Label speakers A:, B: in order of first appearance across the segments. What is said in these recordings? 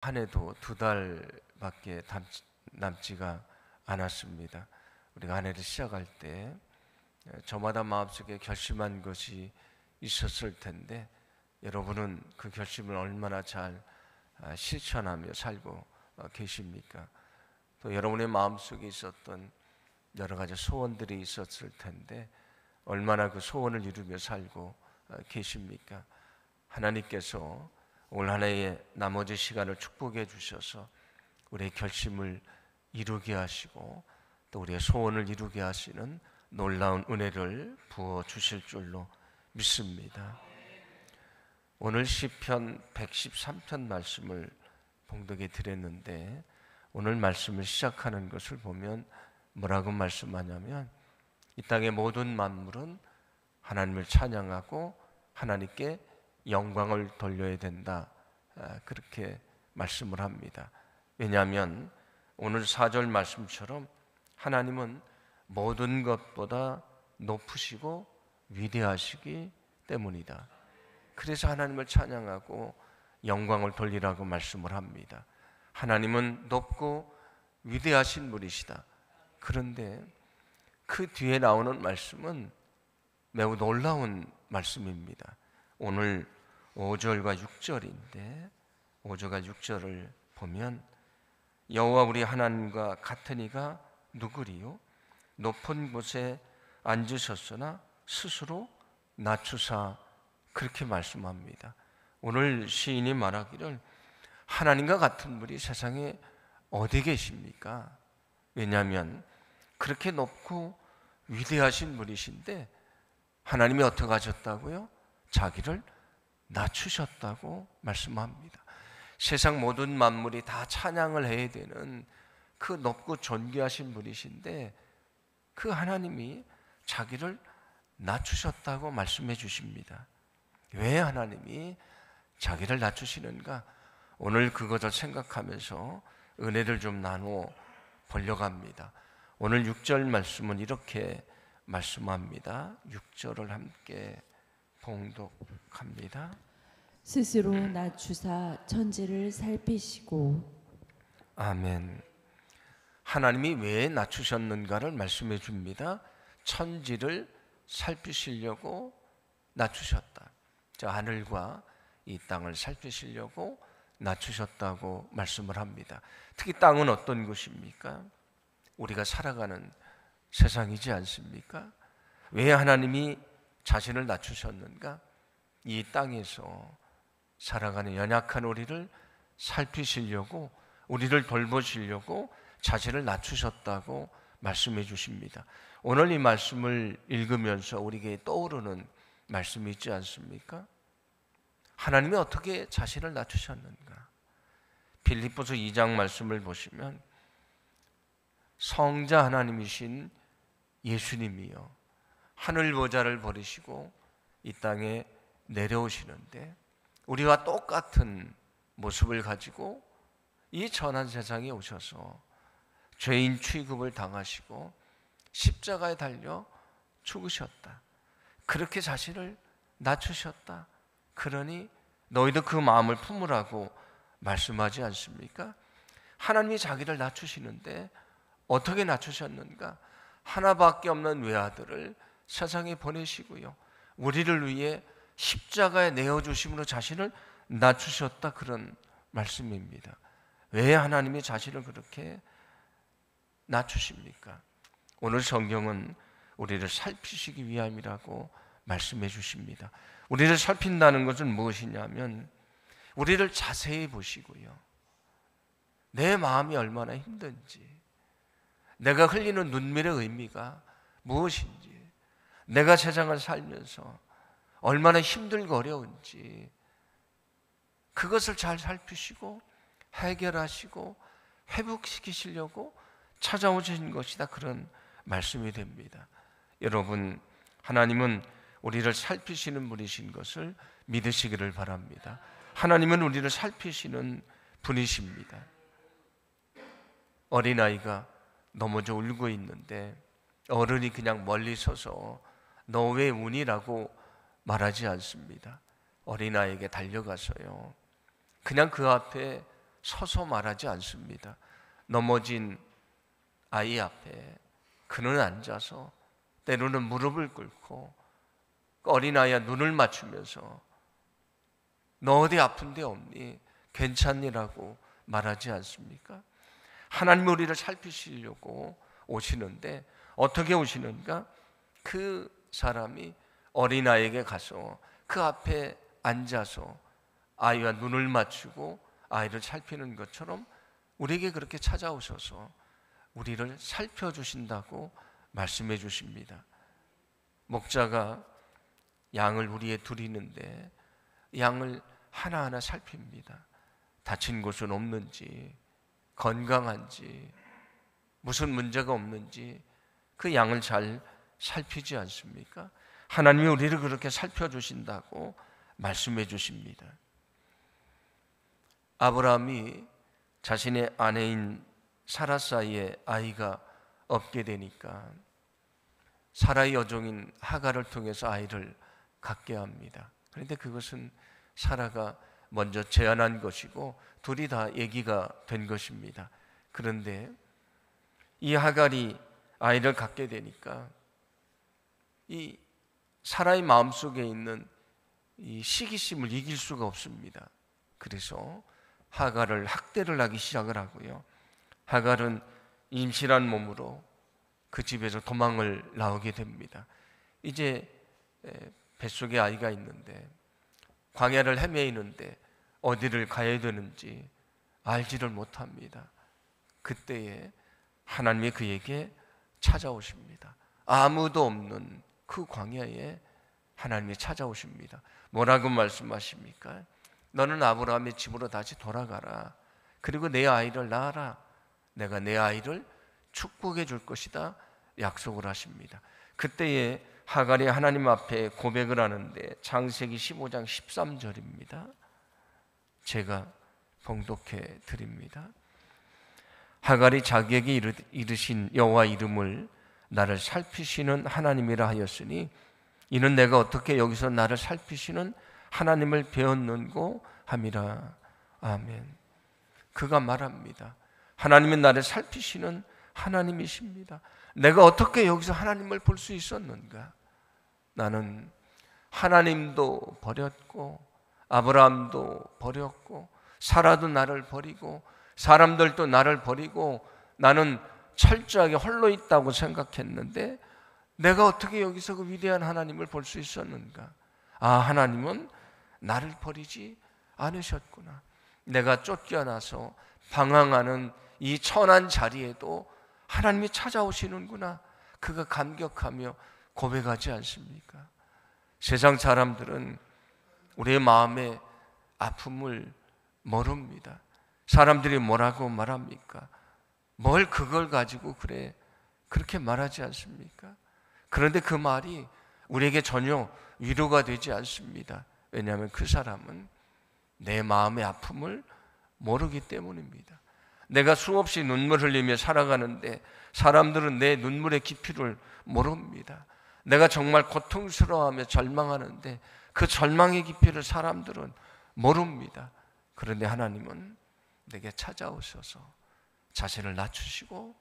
A: 한 해도 2달밖에 남지가 않았습니다. 우리가 한 해를 시작할 때 저마다 마음속에 결심한 것이 있었을 텐데 여러분은 그 결심을 얼마나 잘 실천하며 살고 계십니까? 또 여러분의 마음속에 있었던 여러 가지 소원들이 있었을 텐데 얼마나 그 소원을 이루며 살고 계십니까? 하나님께서 올 한 해의 나머지 시간을 축복해 주셔서 우리의 결심을 이루게 하시고 또 우리의 소원을 이루게 하시는 놀라운 은혜를 부어 주실 줄로 믿습니다. 오늘 시편 113편 말씀을 봉독해 드렸는데 오늘 말씀을 시작하는 것을 보면 뭐라고 말씀하냐면 이 땅의 모든 만물은 하나님을 찬양하고 하나님께 영광을 돌려야 된다, 그렇게 말씀을 합니다. 왜냐하면 오늘 4절 말씀처럼 하나님은 모든 것보다 높으시고 위대하시기 때문이다. 그래서 하나님을 찬양하고 영광을 돌리라고 말씀을 합니다. 하나님은 높고 위대하신 분이시다. 그런데 그 뒤에 나오는 말씀은 매우 놀라운 말씀입니다. 오늘 5절과 6절인데 5절과 6절을 보면 여호와 우리 하나님과 같은 이가 누구리요? 높은 곳에 앉으셨으나 스스로 낮추사, 그렇게 말씀합니다. 오늘 시인이 말하기를 하나님과 같은 분이 세상에 어디 계십니까? 왜냐하면 그렇게 높고 위대하신 분이신데 하나님이 어떻게 하셨다고요? 자기를 낮추셨다고 말씀합니다. 세상 모든 만물이 다 찬양을 해야 되는 그 높고 존귀하신 분이신데 그 하나님이 자기를 낮추셨다고 말씀해 주십니다. 왜 하나님이 자기를 낮추시는가? 오늘 그것을 생각하면서 은혜를 좀 나누어 보려고 합니다. 오늘 6절 말씀은 이렇게 말씀합니다. 6절을 함께 봉독합니다.
B: 스스로 낮추사 천지를 살피시고.
A: 아멘. 하나님이 왜 낮추셨는가를 말씀해 줍니다. 천지를 살피시려고 낮추셨다. 저 하늘과 이 땅을 살피시려고 낮추셨다고 말씀을 합니다. 특히 땅은 어떤 곳입니까? 우리가 살아가는 세상이지 않습니까? 왜 하나님이 자신을 낮추셨는가? 이 땅에서 살아가는 연약한 우리를 살피시려고, 우리를 돌보시려고 자신을 낮추셨다고 말씀해 주십니다. 오늘 이 말씀을 읽으면서 우리에게 떠오르는 말씀이 있지 않습니까? 하나님이 어떻게 자신을 낮추셨는가? 빌립보서 2장 말씀을 보시면 성자 하나님이신 예수님이요 하늘 보좌를 버리시고 이 땅에 내려오시는데 우리와 똑같은 모습을 가지고 이 전한 세상에 오셔서 죄인 취급을 당하시고 십자가에 달려 죽으셨다. 그렇게 자신을 낮추셨다. 그러니 너희도 그 마음을 품으라고 말씀하지 않습니까? 하나님이 자기를 낮추시는데 어떻게 낮추셨는가? 하나밖에 없는 외아들을 세상에 보내시고요 우리를 위해 십자가에 내어주심으로 자신을 낮추셨다, 그런 말씀입니다. 왜 하나님이 자신을 그렇게 낮추십니까? 오늘 성경은 우리를 살피시기 위함이라고 말씀해 주십니다. 우리를 살핀다는 것은 무엇이냐면 우리를 자세히 보시고요 내 마음이 얼마나 힘든지, 내가 흘리는 눈물의 의미가 무엇인지, 내가 세상을 살면서 얼마나 힘들고 어려운지 그것을 잘 살피시고 해결하시고 회복시키시려고 찾아오신 것이다, 그런 말씀이 됩니다. 여러분, 하나님은 우리를 살피시는 분이신 것을 믿으시기를 바랍니다. 하나님은 우리를 살피시는 분이십니다. 어린아이가 넘어져 울고 있는데 어른이 그냥 멀리 서서 너 왜 우니라고 말하지 않습니다. 어린아이에게 달려가서요 그냥 그 앞에 서서 말하지 않습니다. 넘어진 아이 앞에 그는 앉아서 때로는 무릎을 꿇고 어린아이와 눈을 맞추면서 너 어디 아픈 데 없니? 괜찮니라고 말하지 않습니까? 하나님 우리를 살피시려고 오시는데 어떻게 오시는가? 그 사람이 어린아이에게 가서 그 앞에 앉아서 아이와 눈을 맞추고 아이를 살피는 것처럼 우리에게 그렇게 찾아오셔서 우리를 살펴주신다고 말씀해 주십니다. 목자가 양을 우리에 두리는데 양을 하나하나 살핍니다. 다친 곳은 없는지, 건강한지, 무슨 문제가 없는지 그 양을 잘 살피지 않습니까? 하나님이 우리를 그렇게 살펴주신다고 말씀해 주십니다. 아브라함이 자신의 아내인 사라 사이에 아이가 없게 되니까 사라의 여종인 하갈을 통해서 아이를 갖게 합니다. 그런데 그것은 사라가 먼저 제안한 것이고 둘이 다 얘기가 된 것입니다. 그런데 이 하갈이 아이를 갖게 되니까 이 사라의 마음속에 있는 이 시기심을 이길 수가 없습니다. 그래서 하갈을 학대를 하기 시작을 하고요. 하갈은 임신한 몸으로 그 집에서 도망을 나오게 됩니다. 이제 뱃속에 아이가 있는데 광야를 헤매이는데 어디를 가야 되는지 알지를 못합니다. 그때에 하나님이 그에게 찾아오십니다. 아무도 없는 그 광야에 하나님이 찾아오십니다. 뭐라고 말씀하십니까? 너는 아브라함의 집으로 다시 돌아가라. 그리고 내 아이를 낳아라. 내가 내 아이를 축복해 줄 것이다. 약속을 하십니다. 그때에 하갈이 하나님 앞에 고백을 하는데 창세기 15장 13절입니다. 제가 봉독해 드립니다. 하갈이 자기에게 이르신 여호와 이름을 나를 살피시는 하나님이라 하였으니 이는 내가 어떻게 여기서 나를 살피시는 하나님을 배웠는고 함이라. 아멘. 그가 말합니다. 하나님은 나를 살피시는 하나님이십니다. 내가 어떻게 여기서 하나님을 볼 수 있었는가? 나는 하나님도 버렸고 아브라함도 버렸고 사라도 나를 버리고 사람들도 나를 버리고 나는 철저하게 홀로 있다고 생각했는데 내가 어떻게 여기서 그 위대한 하나님을 볼 수 있었는가? 아, 하나님은 나를 버리지 않으셨구나. 내가 쫓겨나서 방황하는 이 천한 자리에도 하나님이 찾아오시는구나. 그가 감격하며 고백하지 않습니까? 세상 사람들은 우리의 마음의 아픔을 모릅니다. 사람들이 뭐라고 말합니까? 뭘 그걸 가지고 그래? 그렇게 말하지 않습니까? 그런데 그 말이 우리에게 전혀 위로가 되지 않습니다. 왜냐하면 그 사람은 내 마음의 아픔을 모르기 때문입니다. 내가 수없이 눈물 흘리며 살아가는데 사람들은 내 눈물의 깊이를 모릅니다. 내가 정말 고통스러워하며 절망하는데 그 절망의 깊이를 사람들은 모릅니다. 그런데 하나님은 내게 찾아오셔서 자신을 낮추시고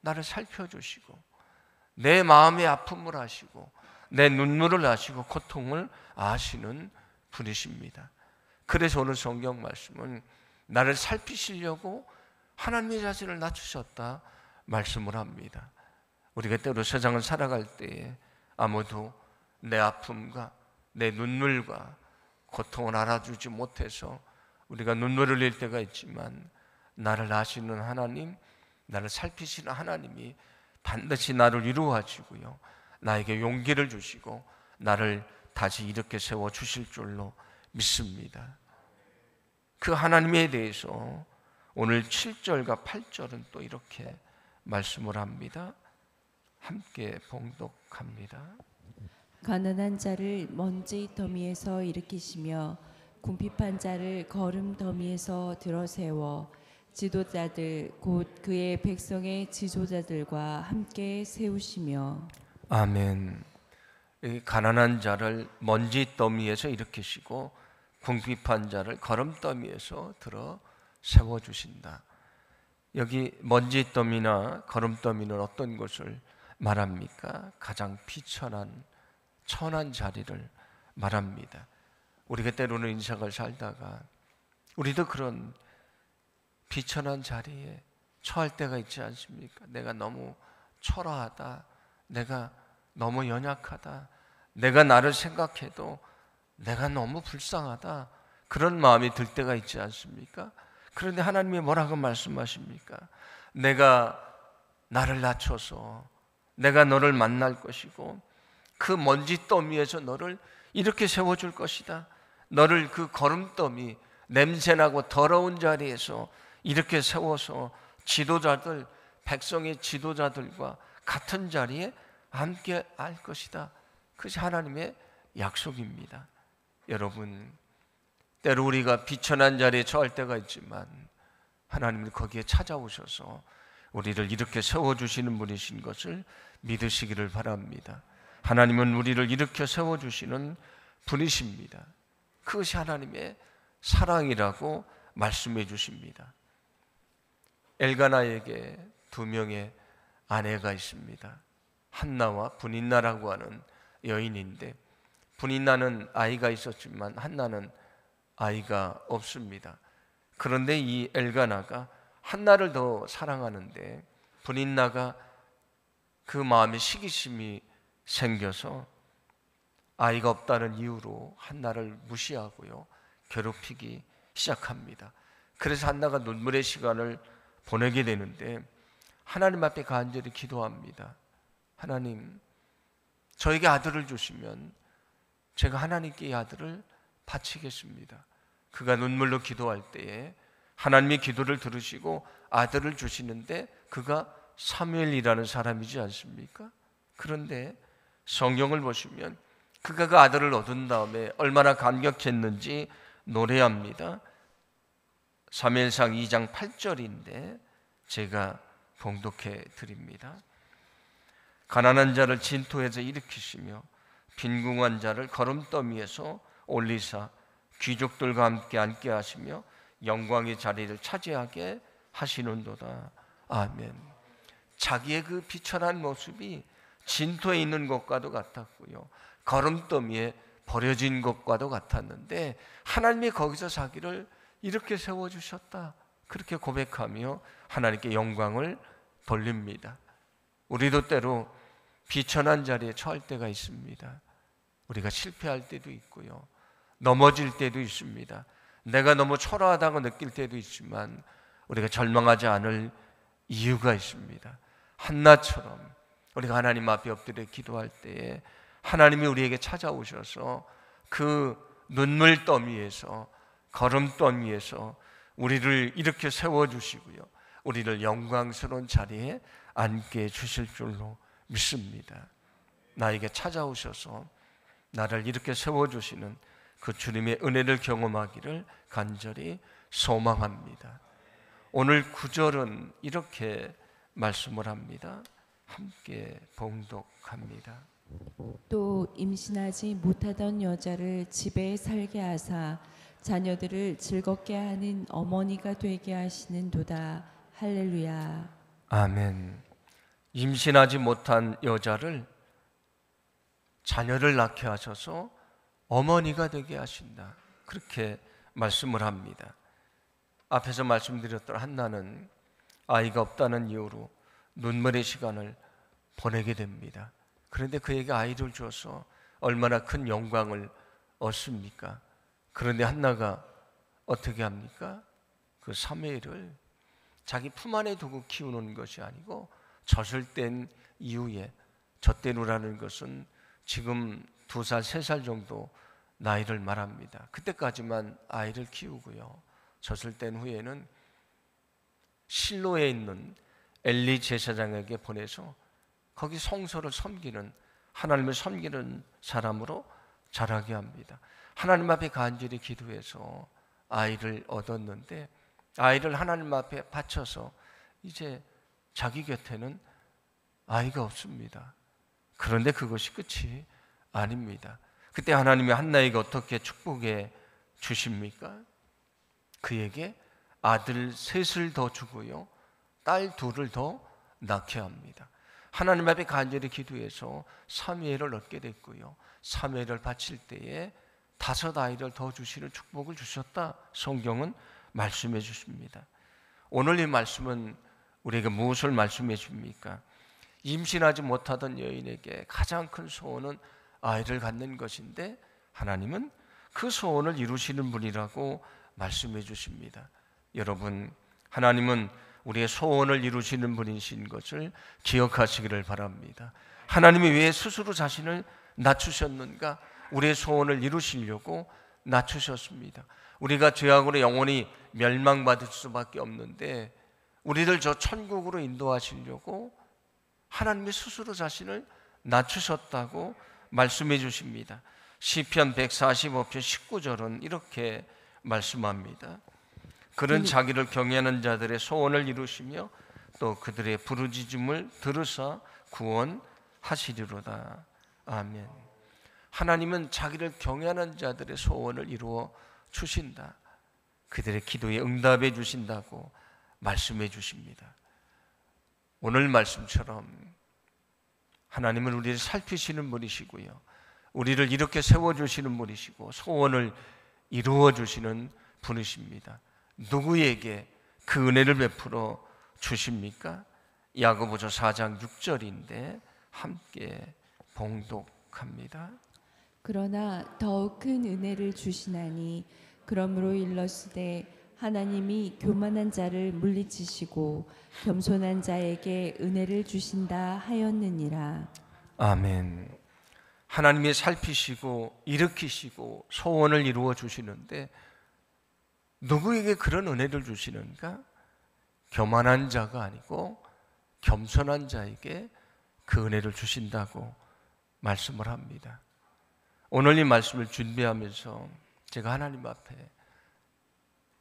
A: 나를 살펴주시고 내 마음의 아픔을 아시고 내 눈물을 아시고 고통을 아시는 분이십니다. 그래서 오늘 성경 말씀은 나를 살피시려고 하나님의 자신을 낮추셨다 말씀을 합니다. 우리가 때로 세상을 살아갈 때에 아무도 내 아픔과 내 눈물과 고통을 알아주지 못해서 우리가 눈물을 흘릴 때가 있지만 나를 아시는 하나님, 나를 살피시는 하나님이 반드시 나를 위로하시고요, 나에게 용기를 주시고 나를 다시 이렇게 세워 주실 줄로 믿습니다. 그 하나님에 대해서 오늘 7절과 8절은 또 이렇게 말씀을 합니다. 함께 봉독합니다.
B: 가난한 자를 먼지 더미에서 일으키시며 궁핍한 자를 거름 더미에서 들어세워 지도자들 곧 그의 백성의 지도자들과 함께 세우시며.
A: 아멘. 가난한 자를 먼지 더미에서 일으키시고 궁핍한 자를 거름 더미에서 들어 세워주신다. 여기 먼지더미나 거름더미는 어떤 것을 말합니까? 가장 비천한 천한 자리를 말합니다. 우리가 때로는 인생을 살다가 우리도 그런 비천한 자리에 처할 때가 있지 않습니까? 내가 너무 초라하다, 내가 너무 연약하다, 내가 나를 생각해도 내가 너무 불쌍하다, 그런 마음이 들 때가 있지 않습니까? 그런데 하나님이 뭐라고 말씀하십니까? 내가 나를 낮춰서 내가 너를 만날 것이고 그 먼지더미에서 너를 이렇게 세워줄 것이다. 너를 그 거름더미, 냄새나고 더러운 자리에서 이렇게 세워서 지도자들, 백성의 지도자들과 같은 자리에 함께 할 것이다. 그것이 하나님의 약속입니다. 여러분, 때로 우리가 비천한 자리에 처할 때가 있지만 하나님이 거기에 찾아오셔서 우리를 이렇게 세워주시는 분이신 것을 믿으시기를 바랍니다. 하나님은 우리를 이렇게 세워주시는 분이십니다. 그것이 하나님의 사랑이라고 말씀해 주십니다. 엘가나에게 2명의 아내가 있습니다. 한나와 분인나라고 하는 여인인데, 분인나는 아이가 있었지만 한나는 아이가 없습니다. 그런데 이 엘가나가 한나를 더 사랑하는데 분인나가 그 마음에 시기심이 생겨서 아이가 없다는 이유로 한나를 무시하고요, 괴롭히기 시작합니다. 그래서 한나가 눈물의 시간을 보내게 되는데 하나님 앞에 간절히 기도합니다. 하나님, 저에게 아들을 주시면 제가 하나님께 이 아들을 바치겠습니다. 그가 눈물로 기도할 때에 하나님의 기도를 들으시고 아들을 주시는데 그가 사무엘이라는 사람이지 않습니까? 그런데 성경을 보시면 그가 그 아들을 얻은 다음에 얼마나 감격했는지 노래합니다. 사무엘상 2장 8절인데 제가 봉독해 드립니다. 가난한 자를 진토에서 일으키시며 빈궁한 자를 거름더미에서 올리사 귀족들과 함께 앉게 하시며 영광의 자리를 차지하게 하시는도다. 아멘. 자기의 그 비천한 모습이 진토에 있는 것과도 같았고요, 거름더미에 버려진 것과도 같았는데 하나님이 거기서 자기를 이렇게 세워주셨다, 그렇게 고백하며 하나님께 영광을 돌립니다. 우리도 때로 비천한 자리에 처할 때가 있습니다. 우리가 실패할 때도 있고요, 넘어질 때도 있습니다. 내가 너무 초라하다고 느낄 때도 있지만 우리가 절망하지 않을 이유가 있습니다. 한나처럼 우리가 하나님 앞에 엎드려 기도할 때에 하나님이 우리에게 찾아오셔서 그 눈물더미에서, 거름더미에서 우리를 이렇게 세워주시고요, 우리를 영광스러운 자리에 앉게 해주실 줄로 믿습니다. 나에게 찾아오셔서 나를 이렇게 세워주시는 그 주님의 은혜를 경험하기를 간절히 소망합니다. 오늘 9절은 이렇게 말씀을 합니다. 함께 봉독합니다.
B: 또 임신하지 못하던 여자를 집에 살게 하사 자녀들을 즐겁게 하는 어머니가 되게 하시는도다. 할렐루야.
A: 아멘. 임신하지 못한 여자를 자녀를 낳게 하셔서 어머니가 되게 하신다, 그렇게 말씀을 합니다. 앞에서 말씀드렸던 한나는 아이가 없다는 이유로 눈물의 시간을 보내게 됩니다. 그런데 그에게 아이를 주어서 얼마나 큰 영광을 얻습니까? 그런데 한나가 어떻게 합니까? 그 사무엘을 자기 품 안에 두고 키우는 것이 아니고 젖을 뗀 이후에, 젖대누라는 것은 지금 2살, 3살 정도 나이를 말합니다. 그때까지만 아이를 키우고요, 젖을 뗀 후에는 실로에 있는 엘리 제사장에게 보내서 거기 성소를 섬기는, 하나님을 섬기는 사람으로 자라게 합니다. 하나님 앞에 간절히 기도해서 아이를 얻었는데 아이를 하나님 앞에 바쳐서 이제 자기 곁에는 아이가 없습니다. 그런데 그것이 끝이 아닙니다. 그때 하나님이 한나에게 어떻게 축복해 주십니까? 그에게 아들 셋을 더 주고요, 딸 둘을 더 낳게 합니다. 하나님 앞에 간절히 기도해서 사무엘을 얻게 됐고요, 사무엘을 바칠 때에 5 아이를 더 주시는 축복을 주셨다, 성경은 말씀해 주십니다. 오늘 이 말씀은 우리에게 무엇을 말씀해 줍니까? 임신하지 못하던 여인에게 가장 큰 소원은 아이를 갖는 것인데, 하나님은 그 소원을 이루시는 분이라고 말씀해 주십니다. 여러분, 하나님은 우리의 소원을 이루시는 분이신 것을 기억하시기를 바랍니다. 하나님이 왜 스스로 자신을 낮추셨는가? 우리의 소원을 이루시려고 낮추셨습니다. 우리가 죄악으로 영원히 멸망받을 수밖에 없는데, 우리를 저 천국으로 인도하시려고 하나님이 스스로 자신을 낮추셨다고 말씀해 주십니다. 시편 145편 19절은 이렇게 말씀합니다. 그는 자기를 경외하는 자들의 소원을 이루시며 또 그들의 부르짖음을 들으사 구원하시리로다. 아멘. 하나님은 자기를 경외하는 자들의 소원을 이루어 주신다, 그들의 기도에 응답해 주신다고 말씀해 주십니다. 오늘 말씀처럼 하나님은 우리를 살피시는 분이시고요, 우리를 이렇게 세워주시는 분이시고 소원을 이루어주시는 분이십니다. 누구에게 그 은혜를 베풀어 주십니까? 야고보서 4장 6절인데 함께 봉독합니다.
B: 그러나 더욱 큰 은혜를 주시나니 그러므로 일렀으되 하나님이 교만한 자를 물리치시고 겸손한 자에게 은혜를 주신다 하였느니라. 아멘.
A: 하나님이 살피시고 일으키시고 소원을 이루어 주시는데 누구에게 그런 은혜를 주시는가? 교만한 자가 아니고 겸손한 자에게 그 은혜를 주신다고 말씀을 합니다. 오늘 이 말씀을 준비하면서 제가 하나님 앞에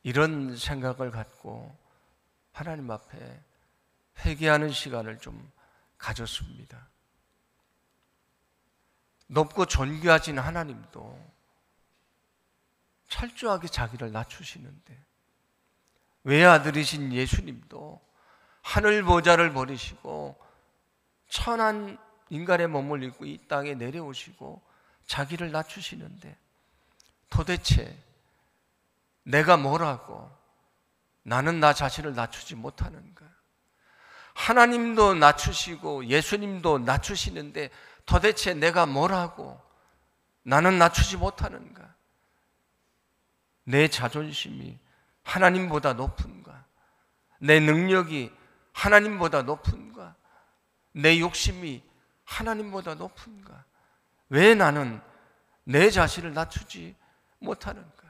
A: 이런 생각을 갖고 하나님 앞에 회개하는 시간을 좀 가졌습니다. 높고 존귀하신 하나님도 철저하게 자기를 낮추시는데, 외아들이신 예수님도 하늘 보좌를 버리시고 천한 인간의 몸을 입고 이 땅에 내려오시고 자기를 낮추시는데, 도대체 내가 뭐라고 나는 나 자신을 낮추지 못하는가? 하나님도 낮추시고 예수님도 낮추시는데 도대체 내가 뭐라고 나는 낮추지 못하는가? 내 자존심이 하나님보다 높은가? 내 능력이 하나님보다 높은가? 내 욕심이 하나님보다 높은가? 왜 나는 내 자신을 낮추지 못하는가?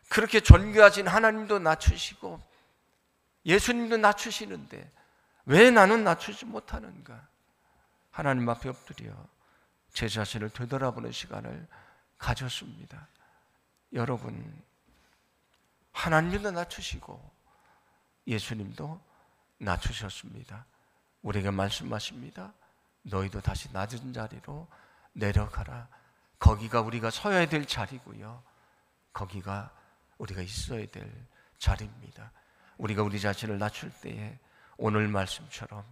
A: 그렇게 존귀하신 하나님도 낮추시고 예수님도 낮추시는데 왜 나는 낮추지 못하는가? 하나님 앞에 엎드려 제 자신을 되돌아보는 시간을 가졌습니다. 여러분, 하나님도 낮추시고 예수님도 낮추셨습니다. 우리에게 말씀하십니다. 너희도 다시 낮은 자리로 내려가라. 거기가 우리가 서야 될 자리고요, 거기가 우리가 있어야 될 자리입니다. 우리가 우리 자신을 낮출 때에 오늘 말씀처럼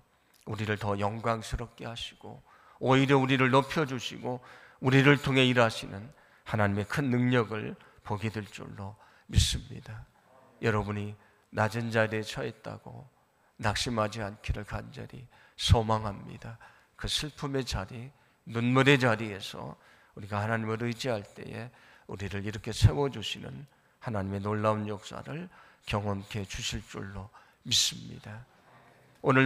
A: 우리를 더 영광스럽게 하시고 오히려 우리를 높여주시고 우리를 통해 일하시는 하나님의 큰 능력을 보게 될 줄로 믿습니다. 여러분이 낮은 자리에 처했다고 낙심하지 않기를 간절히 소망합니다. 그 슬픔의 자리, 눈물의 자리에서 우리가 하나님을 의지할 때에 우리를 이렇게 세워주시는 하나님의 놀라운 역사를 경험케 주실 줄로 믿습니다.